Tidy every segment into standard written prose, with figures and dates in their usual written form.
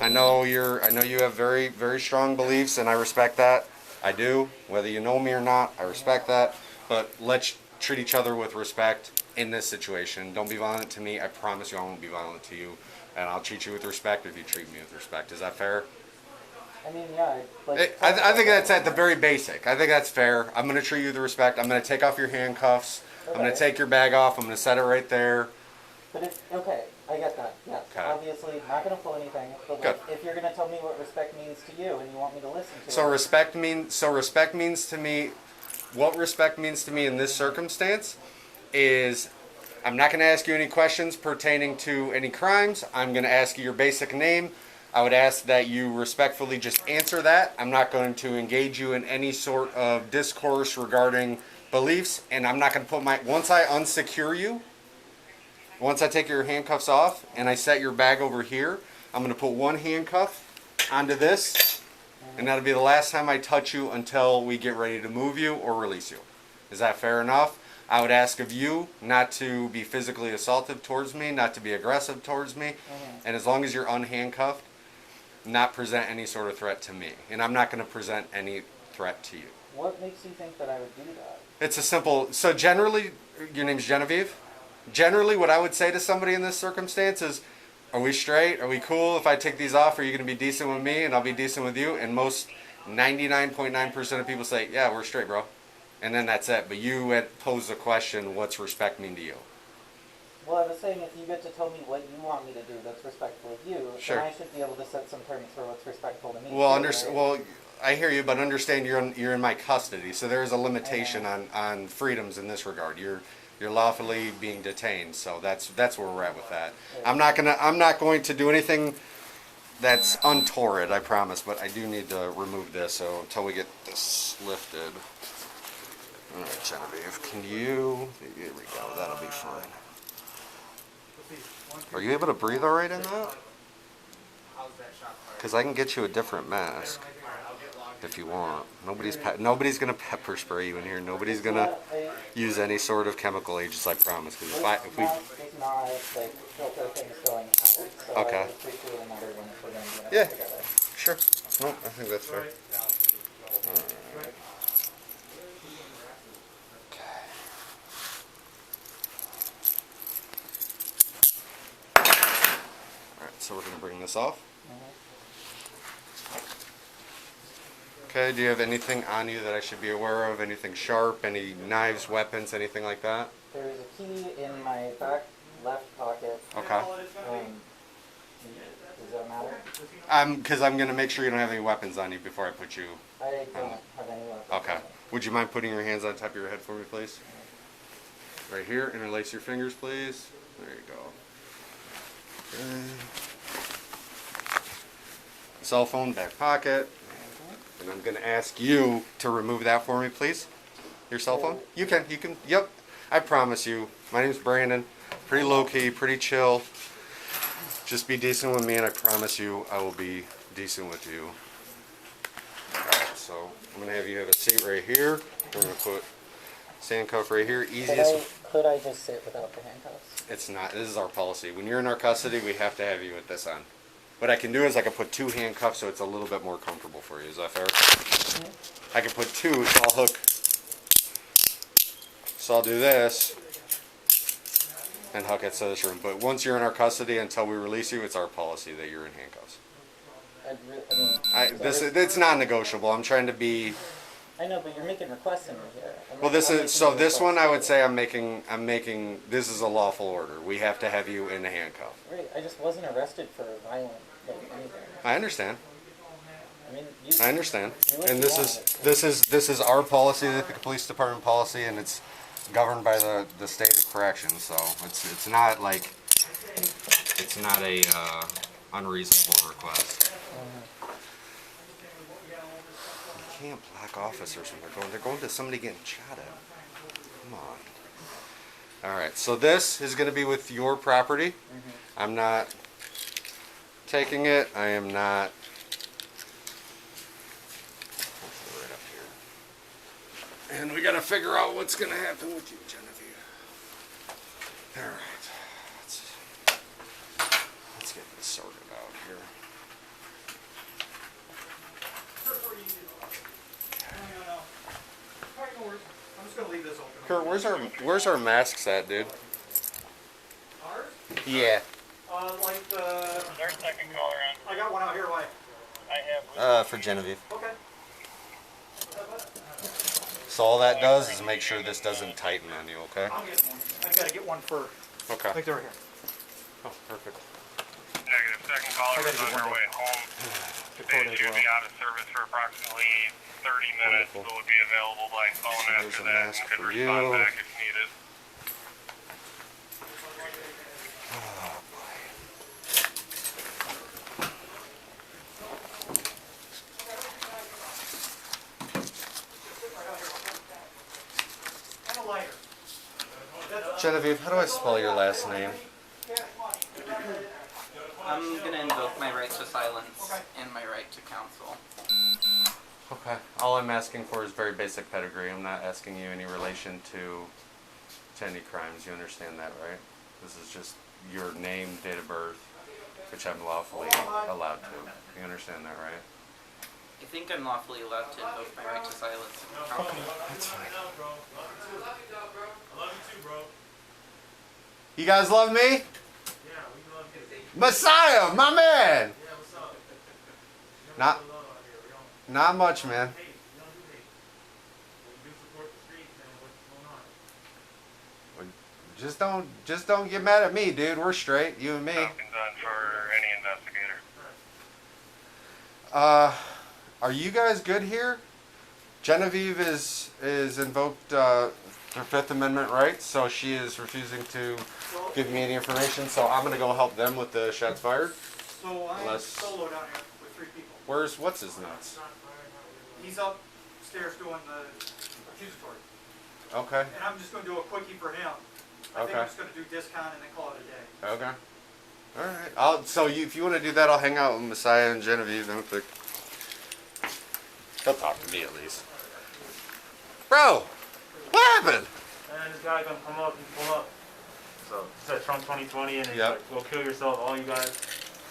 I know you have very, very strong beliefs, and I respect that. I do. Whether you know me or not, I respect that. But let's treat each other with respect in this situation. Don't be violent to me. I promise you I won't be violent to you. And I'll treat you with respect if you treat me with respect. Is that fair? I mean, yeah. I think that's at the very basic. I think that's fair. I'm going to treat you with respect. I'm going to take off your handcuffs. Okay. I'm going to take your bag off. I'm going to set it right there. But okay, I get that. Yeah. Okay. Obviously, not going to pull anything. But Good. if you're going to tell me what respect means to you, and you want me to listen to So it. respect means to me. What respect means to me in this circumstance is I'm not going to ask you any questions pertaining to any crimes. I'm going to ask you your basic name. I would ask that you respectfully just answer that. I'm not going to engage you in any sort of discourse regarding beliefs, and I'm not going to put once I unsecure you, once I take your handcuffs off and I set your bag over here, I'm going to put one handcuff onto this, and that'll be the last time I touch you until we get ready to move you or release you. Is that fair enough? I would ask of you not to be physically assaultive towards me, not to be aggressive towards me, and as long as you're unhandcuffed, not present any sort of threat to me. And I'm not going to present any threat to you. What makes you think that I would do that? It's a simple, so generally, your name's Genevieve? Generally, what I would say to somebody in this circumstance is, are we straight? Are we cool? If I take these off, are you going to be decent with me and I'll be decent with you? And most 99.9% of people say, yeah, we're straight, bro. And then that's it. But you had posed the question, what's respect mean to you? Well, I was saying if you get to tell me what you want me to do that's respectful of you, Sure. then I should be able to set some terms for what's respectful to me. Well, too, right? well, I hear you, but understand you're in my custody, so there is a limitation on freedoms in this regard. You're lawfully being detained, so that's where we're at with that. I'm not going to do anything that's untoward, I promise, but I do need to remove this. So until we get this lifted, all right, Genevieve, can you? There we go. That'll be fine. Are you able to breathe all right in that? Because I can get you a different mask if you want. Nobody's gonna pepper spray you in here. Nobody's gonna use any sort of chemical agents. I promise. Because if we It's not like filter things going out. So Okay. I would appreciate another one if we're going to do it Yeah. together. Sure. No, I think that's fair. Alright. Okay. Alright, so we're going to bring this off. Okay, do you have anything on you that I should be aware of? Anything sharp? Any knives, weapons, anything like that? There's a key in my back left pocket. Okay. Does that matter? Because I'm going to make sure you don't have any weapons on you before I put you. I don't have any weapons. Okay. Would you mind putting your hands on top of your head for me, please? Right here. Interlace your fingers, please. There you go. Okay. Cell phone, back pocket. And I'm going to ask you to remove that for me, please. Your cell phone? You can. Yep. I promise you. My name's Brandon. Pretty low-key, pretty chill. Just be decent with me, and I promise you I will be decent with you. Alright, so I'm going to have you have a seat right here. We're going to put handcuff right here. Easiest. Could I just sit without the handcuffs? It's not. This is our policy. When you're in our custody, we have to have you with this on. What I can do is I can put two handcuffs so it's a little bit more comfortable for you. Is that fair? I can put two, so I'll hook. So I'll do this and hook it to this room. But once you're in our custody, until we release you, it's our policy that you're in handcuffs. It's non-negotiable. I'm trying to be. I know, but you're making requests in here. Well, this one I would say I'm making. This is a lawful order. We have to have you in a handcuff. Right. I just wasn't arrested for violent anything. I understand. I understand. And this is our policy, the police department policy, and it's governed by the state of corrections. So it's not like it's not a unreasonable request. You can't black officers when they're going to somebody getting shot at. Come on. All right. So this is going to be with your property. I'm not taking it. I am not. Right up here. And we got to figure out what's going to happen with you, Genevieve. All right. Let's get this sorted out here. Kurt, where's our masks at, dude? Ours? Yeah. Like the... Their second call around. I got one out here, why? I have. For Genevieve. Okay. So all that does is make sure this doesn't tighten on you, okay? I'll get one. I gotta get one for... Okay. Like they're here. Oh, perfect. Negative. Second caller I is gotta on get her one way home. Dakota They as should well. be out of service for approximately 30 minutes. Wonderful. So would be available by phone So there's after a that mask and could for respond you. back if needed. And a lighter. Genevieve, how do I spell your last name? I'm gonna invoke my right to silence and my right to counsel. Okay. All I'm asking for is very basic pedigree. I'm not asking you any relation to any crimes. You understand that, right? This is just your name, date of birth, which I'm lawfully allowed to. You understand that, right? I think I'm lawfully allowed to invoke my right to silence and counsel. That's fine. I love you too, bro. You guys love me? Yeah, we love you. Messiah, my man! Yeah, what's up? Not, We love out here. We don't not much, man. hate. We don't do hate. We do support the streets and what's going on. Just don't get mad at me, dude. We're straight, you and me. Nothing done for any investigator. Are you guys good here? Genevieve is invoked her Fifth Amendment rights, so she is refusing to give me any information. So I'm gonna go help them with the shots fired. So I'm Unless- solo down here with 3 people. What's his nuts? He's upstairs doing the accusatory. Okay. And I'm just gonna do a quickie for him. I think Okay. I'm just gonna do discount and then call it a day. Okay. All right. If you want to do that, I'll hang out with Messiah and Genevieve. He'll talk to me at least. Bro, what happened? And this guy gonna come up, he pull up. So he said Trump 2020 and he's Yep. like, go kill yourself, all you guys.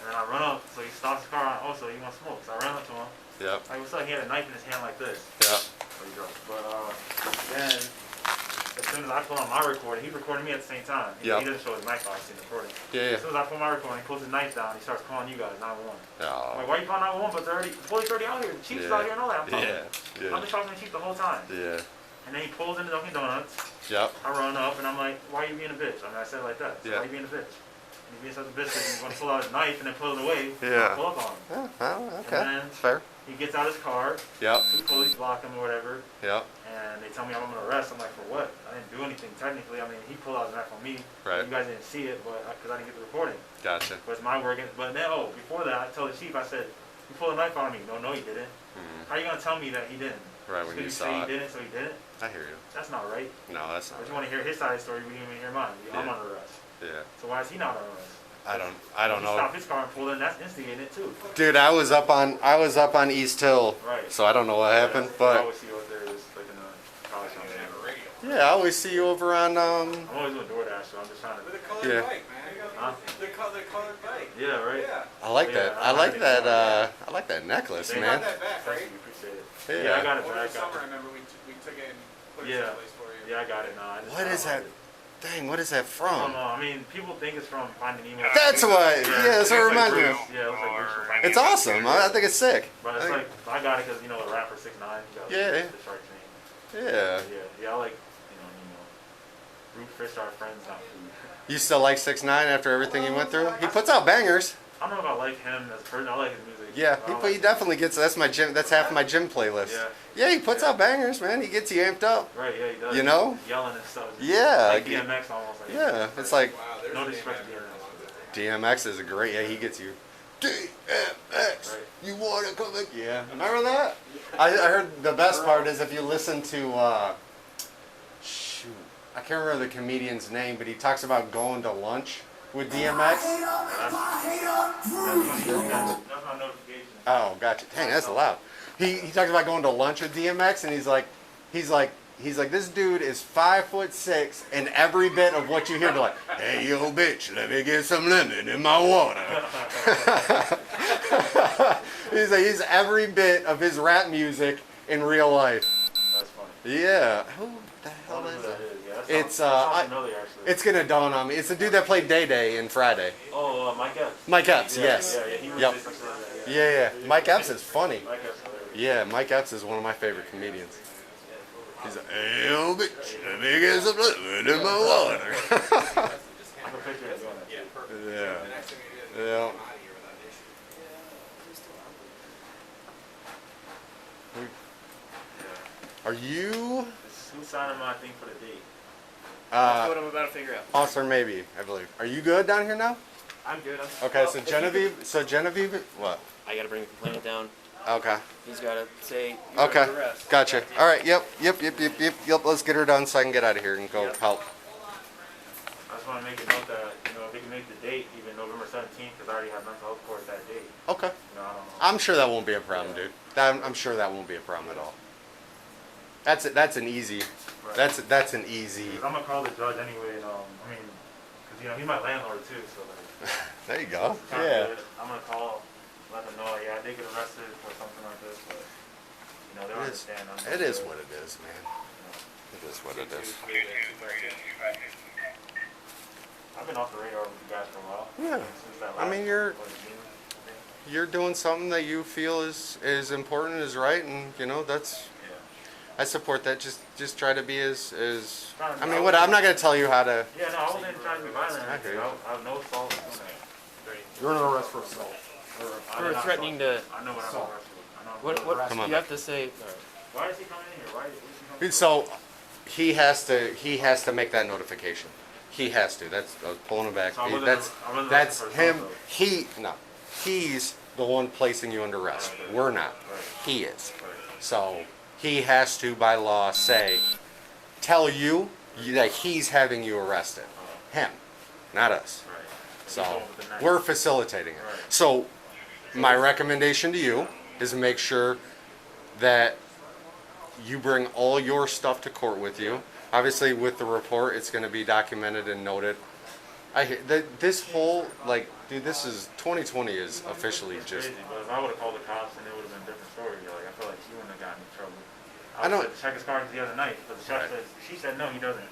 And then I run up, so he stops the car. Also, you want smoke? So I ran up to him. Yep. Like, what's up? He had a knife in his hand like this. Yep. So he dropped. But then, as soon as I put on my recording, he recorded me at the same time. He Yep. doesn't show his knife, obviously, in the recording. Yeah. As soon as I put my recording, he pulls his knife down. He starts calling you guys 911. I'm Oh. like, why you calling 911? But the police already out here. The chief's Yeah. out here and all that. I'm talking. Yeah. I've been talking to the chief the whole time. Yeah. And then he pulls into Dunkin' Donuts. Yep. I run up and I'm like, why are you being a bitch? I mean, I said it like that. So Yeah. why are you being a bitch? And he's being such a bitch because he's going to pull out his knife and then pull it away. Yeah. Pull up on him. Yeah. Oh, okay. And then- That's fair. He gets out his car. Yep. Two police block him or whatever. Yep. And they tell me I'm under arrest. I'm like, for what? I didn't do anything technically. I mean, he pulled out his knife on me. Right. You guys didn't see it, but because I didn't get the recording. Gotcha. But it's my work. But then, before that, I told the chief, I said, you pulled a knife on me. No, he didn't. Mhm. How are you going to tell me that he didn't? Right when Just you 'cause saw say it. he didn't, so he didn't? I hear you. That's not right. No, that's not. But you want to hear his side of the story, we didn't even hear mine. I'm Yeah. under arrest. Yeah. So why is he not under arrest? I don't He know. stopped his car and pulled in. That's instigating it too. Dude, I was up on East Hill, Right. so I don't know what happened, I but always see you out there just like in the college something. yeah, I always see you over on I'm always doing DoorDash, so I'm just trying With a to. colored Yeah. bike, man. Huh? The colored bike. Yeah, right? Yeah. I like Yeah, that. I I like like that. it. I like that necklace, They You man. got that back, Thank right? you, appreciate it. Yeah. Yeah, I got it Over back. the summer, I remember we took it and put it Yeah. someplace for you. Yeah, I got it now. I just What is that? downloaded it. Dang, what is that I don't from? know. I mean, people think it's from finding emails. That's what. Yeah, that's what it reminds me of. Yeah, it looks like Bruce from It's awesome. I think it's sick. But it's like, I got it because, the rapper 6ix9ine, he got Yeah. the shark name. Yeah. Yeah, I like, root fish are friends, not food. You still like 6ix9ine after everything he went through? He puts out bangers. I don't know if I like him as a person. I like his music. Yeah, I don't he like- definitely gets. That's my gym. That's half my gym playlist. Yeah. Yeah, he puts out bangers, man. He gets you amped up. Right, yeah, he does. You know? Yelling and stuff. Yeah, Like like- DMX almost. Like Yeah, it's like Wow, there's No a disrespect name to DMX is a great. Yeah, he gets you. DMX, Right. you wanna come? Yeah, remember that? I heard the best part is if you listen to. Shoot, I can't remember the comedian's name, but he talks about going to lunch with DMX. That's my notification. Oh, gotcha. Dang, that's loud. He talks about going to lunch with DMX, and he's like, this dude is 5'6", and every bit of what you hear, they're like, hey yo bitch, let me get some lemon in my water. he's every bit of his rap music in real life. That's funny. Yeah. Who the hell I don't know is who that? that is. It's familiar, actually. it's gonna dawn on me. It's the dude that played Day Day in Friday. Oh, Mike Epps. Mike Epps, Yeah, yes. Yeah, he was Yep. something like that, Yeah. Mike Epps is funny. Mike Epps, hilarious. Yeah, Mike Epps is one of my favorite comedians. He's like, hey, old bitch, let me get some liquid in my water. I can picture it doing that. Yeah. Yeah. Are you Who's signing my thing for the date? That's what I'm about to figure out. Officer Maybe, I believe. Are you good down here now? I'm good. Okay, Well, so if you Genevieve, what? I gotta bring the complainant down. Okay. He's gotta say. Okay. Gotcha. All right. Yep. Let's get her done so I can get out of here and go Yep. help. I just want to make a note that, if they can make the date, even November 17th, because I already have mental health court that date. Okay. I don't know. I'm sure that won't be a problem, dude. I'm sure that won't be a problem at all. That's an easy. Right. That's an easy. 'Cause I'm gonna call the judge anyway, and because he's my landlord too, so like. There you go. it's kinda Yeah. good. I'm gonna call, let them know, yeah, they get arrested for something like this, but they'll It is. understand. It is what it is, man. It is what it is. I've been off the radar with you guys for a while. Yeah. Since that I mean, you're- what, June, I think? You're doing something that you feel is important, is right, and that's. Yeah. I support that. Just try to be as. Trying to I be- mean, what? I'm not gonna tell you how to. Yeah, no, I wasn't trying to be violent. I hear you. I have no fault. You're under arrest for assault. For threatening to. I know what I'm arrested with. I know. What? Come on, You man. have to say. Why is he coming in here? Why is he coming in? So he has to make that notification. He has to. That's I was pulling him back. So I wasn't- That's I wasn't that's arrested for him. assault, He's the one placing you under arrest. We're not. Right. He is. Right. So he has to, by law, tell you that he's having you arrested. Him, not us. Right. So He's going with the knife. we're facilitating it. Right. So my recommendation to you is make sure that you bring all your stuff to court with you. Obviously, with the report, it's going to be documented and noted. This whole, dude, this is 2020 is officially It's just. crazy, but if I would have called the cops, then it would have been a different story. Like, I feel like he wouldn't have gotten in trouble. I know- said to check his cards the other night, but the sheriff Right. said, she said no, he doesn't.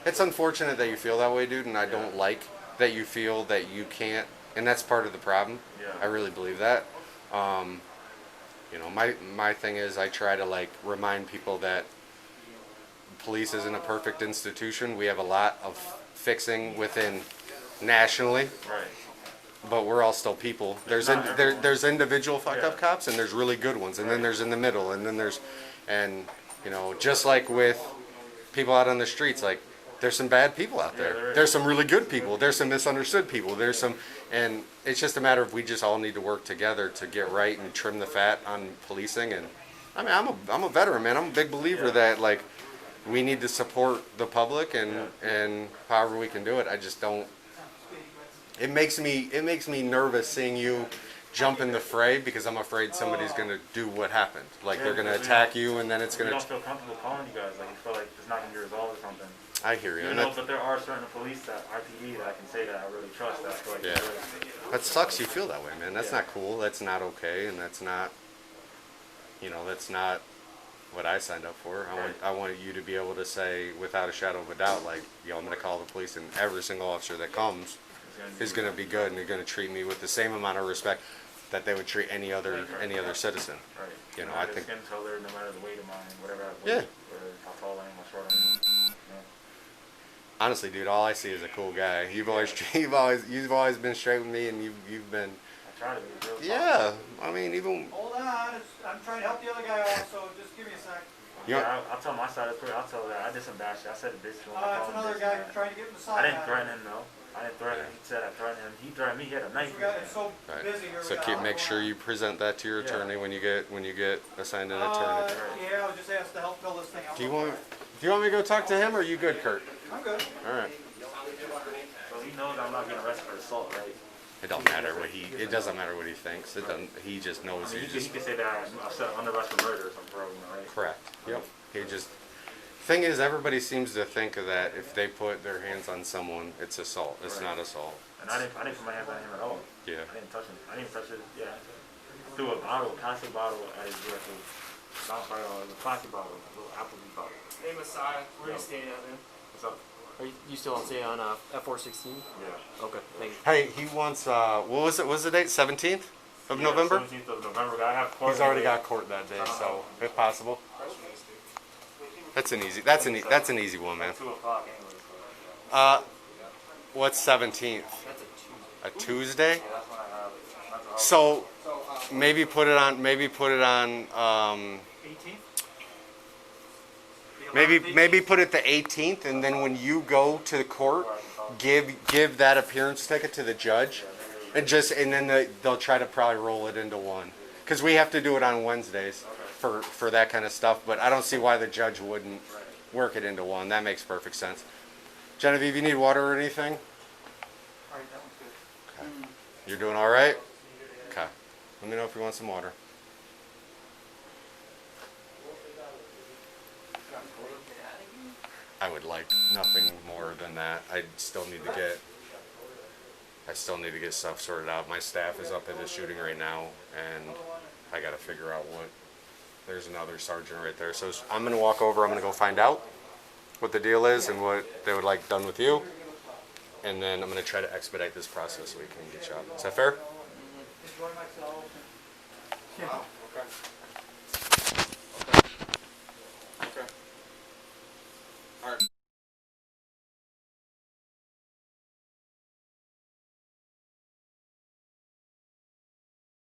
It's unfortunate that you feel that way, dude, and I don't like that you feel that you can't, and that's part of the problem. Yeah. I really believe that. My thing is I try to remind people that police isn't a perfect institution. We have a lot of fixing within nationally, Right. but we're all still people. There's not everyone. there's individual fucked up Yeah. cops, and there's really good ones, and then Right. there's in the middle, and then just like with people out on the streets, there's some bad people out there. there is. There's some really good people. There's some misunderstood people. And it's just a matter of we just all need to work together to get right and trim the fat on policing. And I mean, I'm a veteran, man. I'm a big believer Yeah. that we need to support the public and however we can do it. I just don't. It makes me nervous seeing you jump in the fray because I'm afraid somebody's gonna do what happened. They're gonna attack you, and then it's You gonna. don't feel comfortable calling you guys. Like, you feel like it's not going to be resolved or something. I hear you. You And know, but there are certain police that RPD that I can say that I really trust. That I feel like Yeah. they're really- That sucks. You feel that way, man. That's Yeah. not cool. That's not okay, and that's not. That's not what I signed up for. I want you to be able to say without a shadow of a doubt, I'm gonna call the police, and every single officer that comes is gonna be good, and they're gonna treat me with the same amount of respect that they would treat any other citizen. Right. I think. Skin color, no matter the weight of mine, whatever I Yeah. weigh, whether how tall I am, how short I am. Honestly, dude, all I see is a cool guy. You've always been straight with me, and you've been. I try to be real. Yeah, I mean, even. Hold on, I'm trying to help the other guy out, so just give me a sec. You Yeah, I'll tell my side of the story. I'll tell that I did some bad shit. I said a bitch to him. I That's called him another this guy and that. trying to get him to I sign. didn't threaten him though. I didn't threaten him. He said I threatened him. He threatened me. He had a knife. We got it's so Right. busy here. So make sure you present that to your Yeah. attorney when you get assigned an attorney. Yeah, I was just asked to help fill this thing out. Do you want me to go talk to him, or are you good, Kurt? I'm good. All right. So he knows I'm not getting arrested for assault, right? It don't matter what it doesn't matter what he thinks. It doesn't. He just knows I mean, he's he just could say that I'm set under arrest for murder or something, right? correct. Yep. He just. Thing is, everybody seems to think that if they put their hands on someone, it's assault. It's Right. not assault. And I didn't put my hands on him at all. Yeah. I didn't touch him. I didn't touch it. Yeah. Threw a bottle, a plastic bottle at his vehicle. Not fire, it was a plastic bottle, a little Applebee's bottle. Hey, Messiah, where are you staying at, man? What's up? Are you still on, say, on F416? Yeah. Okay, thank you. Hey, he wants, what was it? What was the date? 17th of November? 17th of November. I have court. He's already got court that day, so if possible. That's an easy one, man. 2 o'clock anyway. What's 17th? That's A a Tuesday. Tuesday? Yeah, that's when I have it. So maybe put it on. 18th? Maybe put it the 18th, and then when you go to the court, give that appearance ticket to the judge, and then they'll try to probably roll it into one, because we have to do it on Wednesdays for that kind of stuff. But I don't see why the judge wouldn't work it into one. That makes perfect sense. Genevieve, you need water or anything? Alright, that one's good. Okay. You're doing all right? Okay. Let me know if you want some water. I would like nothing more than that. I still need to get stuff sorted out. My staff is up at the shooting right now, and I got to figure out what. There's another sergeant right there. So I'm going to walk over. I'm going to go find out what the deal is and what they would like done with you. And then I'm going to try to expedite this process so we can get you out. Is that fair? Enjoy myself. Yeah.